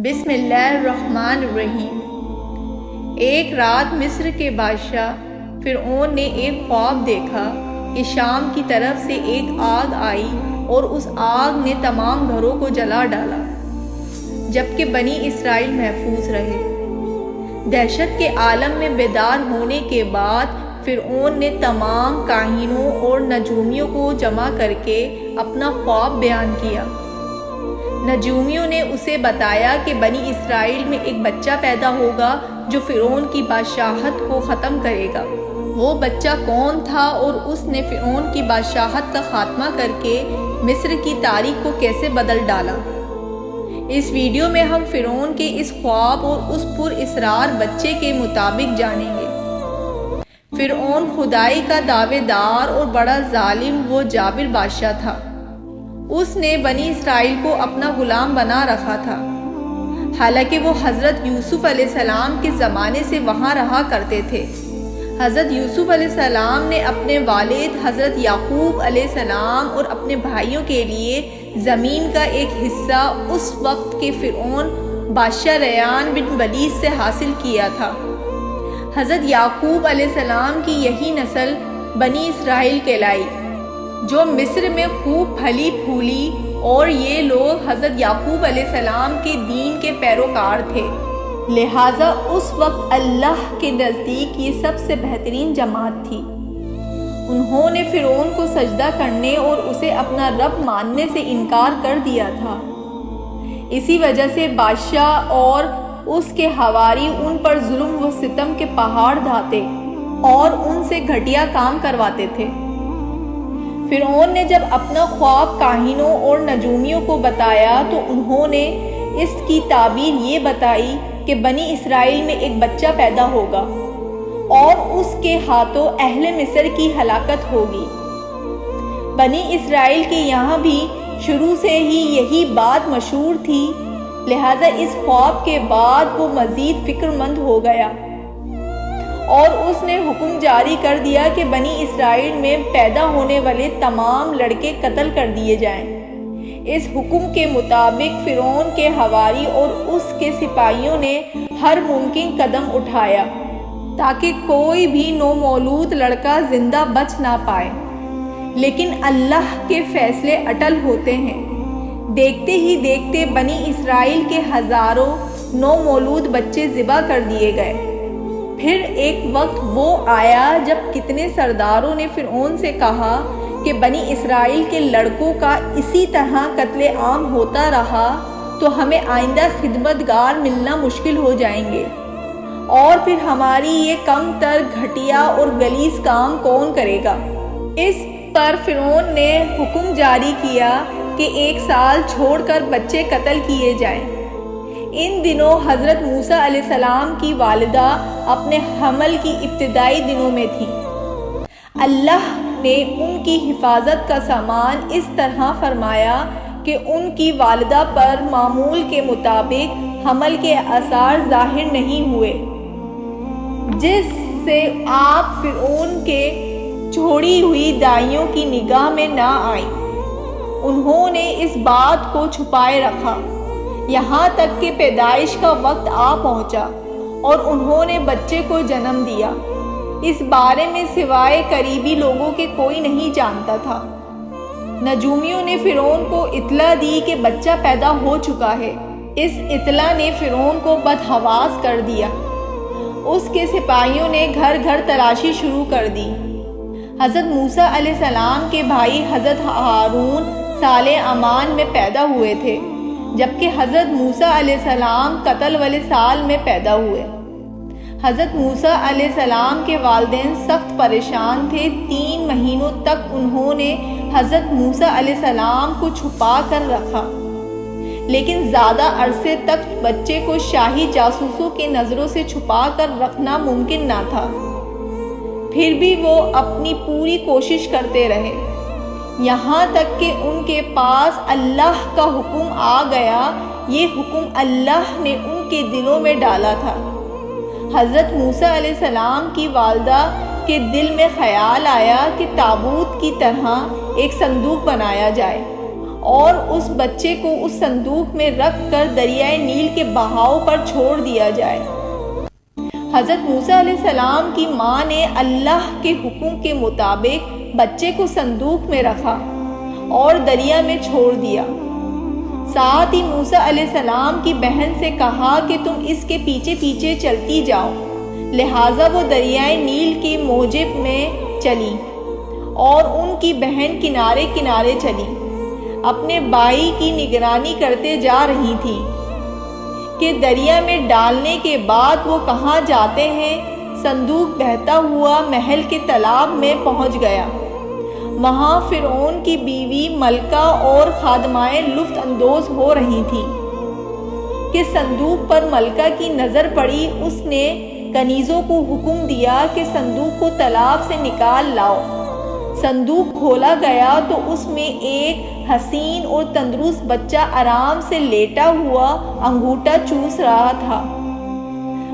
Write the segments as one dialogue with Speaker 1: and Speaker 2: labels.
Speaker 1: بسم اللہ الرحمن الرحیم۔ ایک رات مصر کے بادشاہ فرعون نے ایک خواب دیکھا کہ شام کی طرف سے ایک آگ آئی اور اس آگ نے تمام گھروں کو جلا ڈالا، جبکہ بنی اسرائیل محفوظ رہے۔ دہشت کے عالم میں بیدار ہونے کے بعد فرعون نے تمام کاہنوں اور نجومیوں کو جمع کر کے اپنا خواب بیان کیا۔ نجومیوں نے اسے بتایا کہ بنی اسرائیل میں ایک بچہ پیدا ہوگا جو فرعون کی بادشاہت کو ختم کرے گا۔ وہ بچہ کون تھا اور اس نے فرعون کی بادشاہت کا خاتمہ کر کے مصر کی تاریخ کو کیسے بدل ڈالا؟ اس ویڈیو میں ہم فرعون کے اس خواب اور اس پر اسرار بچے کے مطابق جانیں گے۔ فرعون خدائی کا دعوے دار اور بڑا ظالم و جابر بادشاہ تھا۔ اس نے بنی اسرائیل کو اپنا غلام بنا رکھا تھا، حالانکہ وہ حضرت یوسف علیہ السلام کے زمانے سے وہاں رہا کرتے تھے۔ حضرت یوسف علیہ السلام نے اپنے والد حضرت یعقوب علیہ السلام اور اپنے بھائیوں کے لیے زمین کا ایک حصہ اس وقت کے فرعون بادشاہ ریان بن بلیس سے حاصل کیا تھا۔ حضرت یعقوب علیہ السلام کی یہی نسل بنی اسرائیل کہلائی، جو مصر میں خوب پھلی پھولی، اور یہ لوگ حضرت یعقوب علیہ السلام کے دین کے پیروکار تھے، لہٰذا اس وقت اللہ کے نزدیک یہ سب سے بہترین جماعت تھی۔ انہوں نے فرعون کو سجدہ کرنے اور اسے اپنا رب ماننے سے انکار کر دیا تھا۔ اسی وجہ سے بادشاہ اور اس کے حواری ان پر ظلم و ستم کے پہاڑ ڈھاتے اور ان سے گھٹیا کام کرواتے تھے۔ فرعون نے جب اپنا خواب کاہنوں اور نجومیوں کو بتایا تو انہوں نے اس کی تعبیر یہ بتائی کہ بنی اسرائیل میں ایک بچہ پیدا ہوگا اور اس کے ہاتھوں اہل مصر کی ہلاکت ہوگی۔ بنی اسرائیل کے یہاں بھی شروع سے ہی یہی بات مشہور تھی، لہٰذا اس خواب کے بعد وہ مزید فکر مند ہو گیا اور اس نے حکم جاری کر دیا کہ بنی اسرائیل میں پیدا ہونے والے تمام لڑکے قتل کر دیے جائیں۔ اس حکم کے مطابق فرعون کے حواری اور اس کے سپاہیوں نے ہر ممکن قدم اٹھایا تاکہ کوئی بھی نومولود لڑکا زندہ بچ نہ پائے، لیکن اللہ کے فیصلے اٹل ہوتے ہیں۔ دیکھتے ہی دیکھتے بنی اسرائیل کے ہزاروں نومولود بچے ذبح کر دیے گئے۔ پھر ایک وقت وہ آیا جب کتنے سرداروں نے فرعون سے کہا کہ بنی اسرائیل کے لڑکوں کا اسی طرح قتل عام ہوتا رہا تو ہمیں آئندہ خدمتگار ملنا مشکل ہو جائیں گے، اور پھر ہماری یہ کم تر گھٹیا اور غلیظ کام کون کرے گا؟ اس پر فرعون نے حکم جاری کیا کہ 1 سال چھوڑ کر بچے قتل کیے جائیں۔ ان دنوں حضرت موسیٰ علیہ السلام کی والدہ اپنے حمل کی ابتدائی دنوں میں تھی۔ اللہ نے ان کی حفاظت کا سامان اس طرح فرمایا کہ ان کی والدہ پر معمول کے مطابق حمل کے آثار ظاہر نہیں ہوئے، جس سے آپ فرعون کے چھوڑی ہوئی دائیوں کی نگاہ میں نہ آئیں۔ انہوں نے اس بات کو چھپائے رکھا یہاں تک کہ پیدائش کا وقت آ پہنچا اور انہوں نے بچے کو جنم دیا۔ اس بارے میں سوائے قریبی لوگوں کے کوئی نہیں جانتا تھا۔ نجومیوں نے فرعون کو اطلاع دی کہ بچہ پیدا ہو چکا ہے۔ اس اطلاع نے فرعون کو بدحواس کر دیا۔ اس کے سپاہیوں نے گھر گھر تلاشی شروع کر دی۔ حضرت موسیٰ علیہ السلام کے بھائی حضرت ہارون سال امان میں پیدا ہوئے تھے، جبکہ حضرت موسیٰ علیہ السلام قتل والے سال میں پیدا ہوئے۔ حضرت موسیٰ علیہ السلام کے والدین سخت پریشان تھے۔ 3 مہینوں تک انہوں نے حضرت موسیٰ علیہ السلام کو چھپا کر رکھا، لیکن زیادہ عرصے تک بچے کو شاہی جاسوسوں کی نظروں سے چھپا کر رکھنا ممکن نہ تھا۔ پھر بھی وہ اپنی پوری کوشش کرتے رہے، یہاں تک کہ ان کے پاس اللہ کا حکم آ گیا۔ یہ حکم اللہ نے ان کے دلوں میں ڈالا تھا۔ حضرت موسیٰ علیہ السلام کی والدہ کے دل میں خیال آیا کہ تابوت کی طرح ایک صندوق بنایا جائے اور اس بچے کو اس صندوق میں رکھ کر دریائے نیل کے بہاؤ پر چھوڑ دیا جائے۔ حضرت موسیٰ علیہ السلام کی ماں نے اللہ کے حکم کے مطابق بچے کو صندوق میں رکھا اور دریا میں چھوڑ دیا۔ ساتھ ہی موسیٰ علیہ السلام کی بہن سے کہا کہ تم اس کے پیچھے پیچھے چلتی جاؤ۔ لہٰذا وہ دریائے نیل کی موجب میں چلی اور ان کی بہن کنارے کنارے چلی، اپنے بھائی کی نگرانی کرتے جا رہی تھی کہ دریا میں ڈالنے کے بعد وہ کہاں جاتے ہیں۔ صندوق بہتا ہوا محل کے تالاب میں پہنچ گیا۔ وہاں فرعون کی بیوی ملکہ اور خادمائیں لطف اندوز ہو رہی تھیں کہ صندوق پر ملکہ کی نظر پڑی۔ اس نے کنیزوں کو حکم دیا کہ صندوق کو تالاب سے نکال لاؤ۔ صندوق کھولا گیا تو اس میں ایک حسین اور تندرست بچہ آرام سے لیٹا ہوا انگوٹھا چوس رہا تھا۔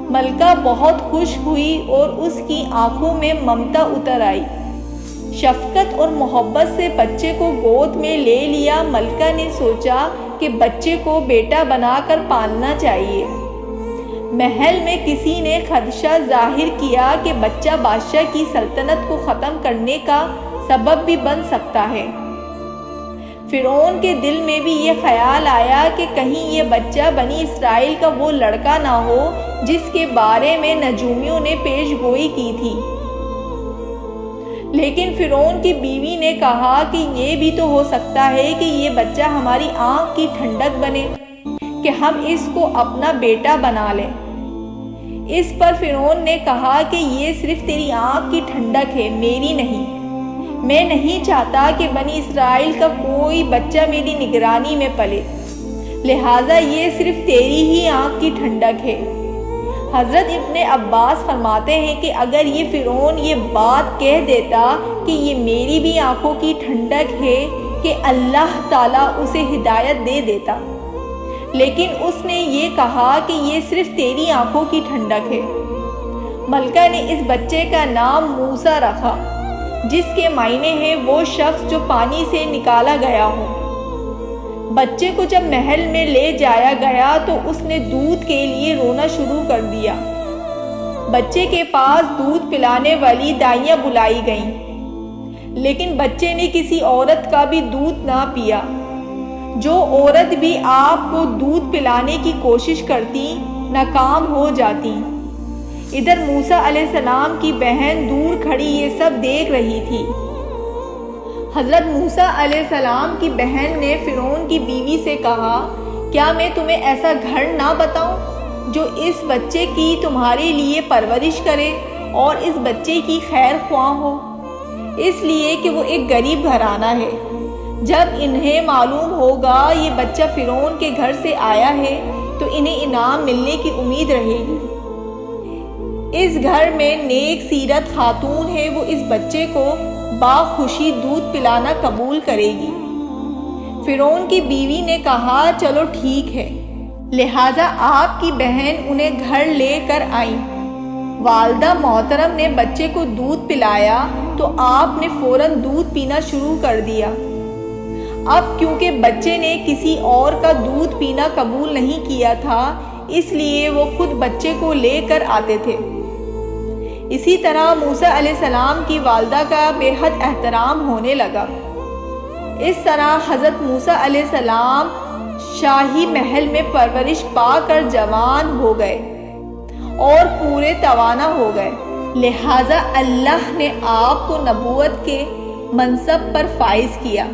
Speaker 1: ملکہ بہت خوش ہوئی اور اس کی آنکھوں میں ممتا اتر آئی۔ شفقت اور محبت سے بچے کو گود میں لے لیا۔ ملکہ نے سوچا کہ بچے کو بیٹا بنا کر پالنا چاہیے۔ محل میں کسی نے خدشہ ظاہر کیا کہ بچہ بادشاہ کی سلطنت کو ختم کرنے کا سبب بھی بن سکتا ہے۔ فرعون کے دل میں بھی یہ خیال آیا کہ کہیں یہ بچہ بنی اسرائیل کا وہ لڑکا نہ ہو جس کے بارے میں نجومیوں نے پیش گوئی کی تھی۔ لیکن فرعون کی بیوی نے کہا کہ یہ بھی تو ہو سکتا ہے کہ یہ بچہ ہماری آنکھ کی ٹھنڈک بنے، کہ ہم اس کو اپنا بیٹا بنا لیں۔ اس پر فرعون نے کہا کہ یہ صرف تیری آنکھ کی ٹھنڈک ہے، میری نہیں۔ میں نہیں چاہتا کہ بنی اسرائیل کا کوئی بچہ میری نگرانی میں پلے، لہٰذا یہ صرف تیری ہی آنکھ کی ٹھنڈک ہے۔ حضرت ابن عباس فرماتے ہیں کہ اگر یہ فرعون یہ بات کہہ دیتا کہ یہ میری بھی آنکھوں کی ٹھنڈک ہے کہ اللہ تعالیٰ اسے ہدایت دے دیتا، لیکن اس نے یہ کہا کہ یہ صرف تیری آنکھوں کی ٹھنڈک ہے۔ ملکہ نے اس بچے کا نام موسیٰ رکھا، جس کے معنی ہے وہ شخص جو پانی سے نکالا گیا ہو۔ بچے کو جب محل میں لے جایا گیا تو اس نے دودھ کے لیے رونا شروع کر دیا۔ بچے کے پاس دودھ پلانے والی دائیاں بلائی گئیں، لیکن بچے نے کسی عورت کا بھی دودھ نہ پیا۔ جو عورت بھی آپ کو دودھ پلانے کی کوشش کرتی ناکام ہو جاتی۔ ادھر موسیٰ علیہ السلام کی بہن دور کھڑی یہ سب دیکھ رہی تھی۔ حضرت موسیٰ علیہ السلام کی بہن نے فرعون کی بیوی سے کہا، کیا میں تمہیں ایسا گھر نہ بتاؤں جو اس بچے کی تمہارے لیے پرورش کرے اور اس بچے کی خیر خواہ ہو؟ اس لیے کہ وہ ایک غریب گھرانہ ہے۔ جب انہیں معلوم ہوگا یہ بچہ فرعون کے گھر سے آیا ہے تو انہیں انعام ملنے کی امید رہے گی۔ اس گھر میں نیک سیرت خاتون ہے، وہ اس بچے کو باخوشی دودھ پلانا قبول کرے گی۔ فرعون کی بیوی نے کہا، چلو ٹھیک ہے۔ لہٰذا آپ کی بہن انہیں گھر لے کر آئیں۔ والدہ محترم نے بچے کو دودھ پلایا تو آپ نے فوراً دودھ پینا شروع کر دیا۔ اب کیونکہ بچے نے کسی اور کا دودھ پینا قبول نہیں کیا تھا، اس لیے وہ خود بچے کو لے کر آتے تھے۔ اسی طرح موسیٰ علیہ السلام کی والدہ کا بے حد احترام ہونے لگا۔ اس طرح حضرت موسیٰ علیہ السلام شاہی محل میں پرورش پا کر جوان ہو گئے اور پورے توانا ہو گئے۔ لہٰذا اللہ نے آپ کو نبوت کے منصب پر فائز کیا۔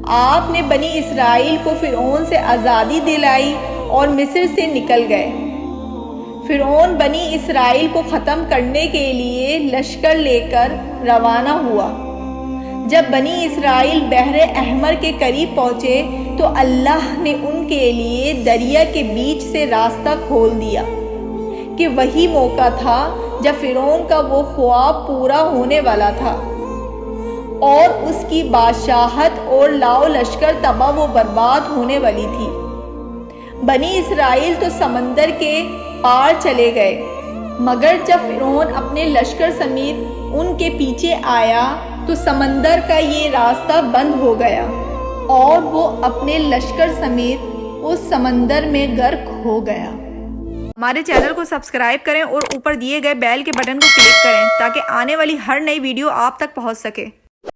Speaker 1: آپ نے بنی اسرائیل کو فرعون سے آزادی دلائی اور مصر سے نکل گئے۔ فرعون بنی اسرائیل کو ختم کرنے کے لیے لشکر لے کر روانہ ہوا۔ جب بنی اسرائیل بحر احمر کے قریب پہنچے تو اللہ نے ان کے لیے دریا کے بیچ سے راستہ کھول دیا کہ وہی موقع تھا جب فرعون کا وہ خواب پورا ہونے والا تھا اور اس کی بادشاہت اور لاؤ لشکر تباہ و برباد ہونے والی تھی۔ بنی اسرائیل تو سمندر کے پار چلے گئے، مگر جب فرعون اپنے لشکر سمیت ان کے پیچھے آیا تو سمندر کا یہ راستہ بند ہو گیا۔ اور وہ اپنے لشکر سمیت اس سمندر میں غرق ہو گیا۔ ہمارے چینل کو سبسکرائب کریں اور اوپر دیے گئے بیل کے بٹن کو کلک کریں تاکہ آنے والی ہر نئی ویڈیو آپ تک پہنچ سکے۔